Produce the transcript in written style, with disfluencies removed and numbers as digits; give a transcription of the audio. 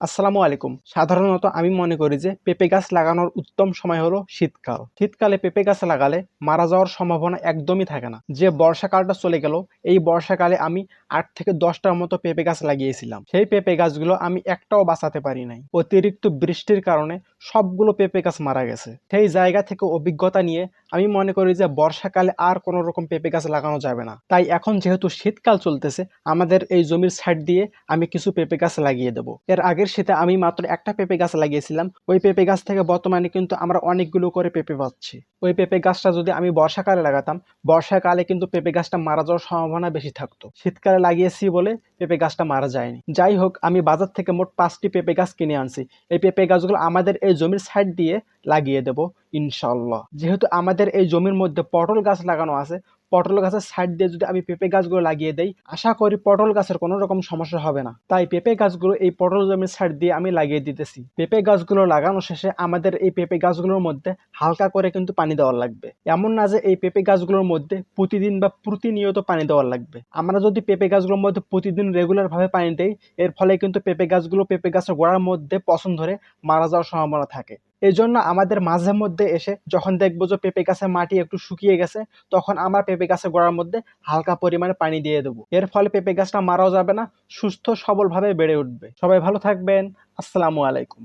আসসালামু আলাইকুম। সাধারণত আমি মনে করি যে পেঁপে গাছ লাগানোর উত্তম সময় হলো শীতকাল। শীতকালে পেঁপে গাছ লাগালে মারা যাওয়ার সম্ভাবনা একদমই থাকে না। যে বর্ষাকালটা চলে গেল, এই বর্ষাকালে আমি ৮ থেকে ১০টার মতো পেঁপে গাছ লাগিয়েছিলাম। সেই পেঁপে গাছগুলো আমি একটাও বাঁচাতে পারি নাই। অতিরিক্ত বৃষ্টির কারণে সবগুলো পেঁপে গাছ মারা গেছে। সেই জায়গা থেকে অভিজ্ঞতা নিয়ে আমি মনে করি যে বর্ষাকালে আর কোনো রকম পেঁপে গাছ লাগানো যাবে না। তাই এখন যেহেতু শীতকাল চলতেছে, আমাদের এই জমির সাইড দিয়ে আমি কিছু পেঁপে গাছ লাগিয়ে দেবো। এর আগের শীতে আমি মাত্র একটা পেঁপে গাছ লাগিয়েছিলাম। ওই পেঁপে গাছ থেকে বর্তমানে কিন্তু আমরা অনেকগুলো করে পেঁপে পাচ্ছি। ওই পেঁপে গাছটা যদি আমি বর্ষাকালে লাগাতাম, বর্ষাকালে কিন্তু পেঁপে গাছটা মারা যাওয়ার সম্ভাবনা বেশি থাকতো। শীতকালে লাগিয়েছি বলে পেঁপে গাছটা মারা যায়নি। যাই হোক, আমি বাজার থেকে মোট 5টি পেঁপে গাছ কিনে আনছি। এই পেঁপে গাছগুলো আমাদের এই জমির সাইড দিয়ে লাগিয়ে দেব ইনশাল্লাহ। যেহেতু আমাদের এই জমির মধ্যে পটল গাছ লাগানো আছে, পটল গাছের সাইড দিয়ে যদি আমি পেঁপে গাছগুলো লাগিয়ে দেই, আশা করি পটল গাছের কোনো রকম সমস্যা হবে না। তাই পেঁপে গাছগুলো এই পটল জমির সাইড দিয়ে আমি লাগিয়ে দিতেছি। পেঁপে গাছগুলো লাগানো শেষে আমাদের এই পেঁপে গাছগুলোর মধ্যে হালকা করে কিন্তু পানি দেওয়া লাগবে। এমন না যে এই পেঁপে গাছগুলোর মধ্যে প্রতিদিন বা প্রতিনিয়ত পানি দেওয়া লাগবে। আমরা যদি পেঁপে গাছগুলোর মধ্যে প্রতিদিন রেগুলার ভাবে পানি দেই, এর ফলে কিন্তু পেঁপে গাছগুলো পেঁপে গাছের গোড়ার মধ্যে পচন ধরে মারা যাওয়ার সম্ভাবনা থাকে। এই জন্য আমাদের মাঝে মধ্যে এসে যখন দেখবো যে পেঁপে গাছের মাটি একটু শুকিয়ে গেছে, তখন আমরা পেঁপে গাছের গোড়ার মধ্যে হালকা পরিমাণে পানি দিয়ে দেবো। এর ফলে পেঁপে গাছটা মারাও যাবে না, সুস্থ সবলভাবে বেড়ে উঠবে। সবাই ভালো থাকবেন। আসসালামু আলাইকুম।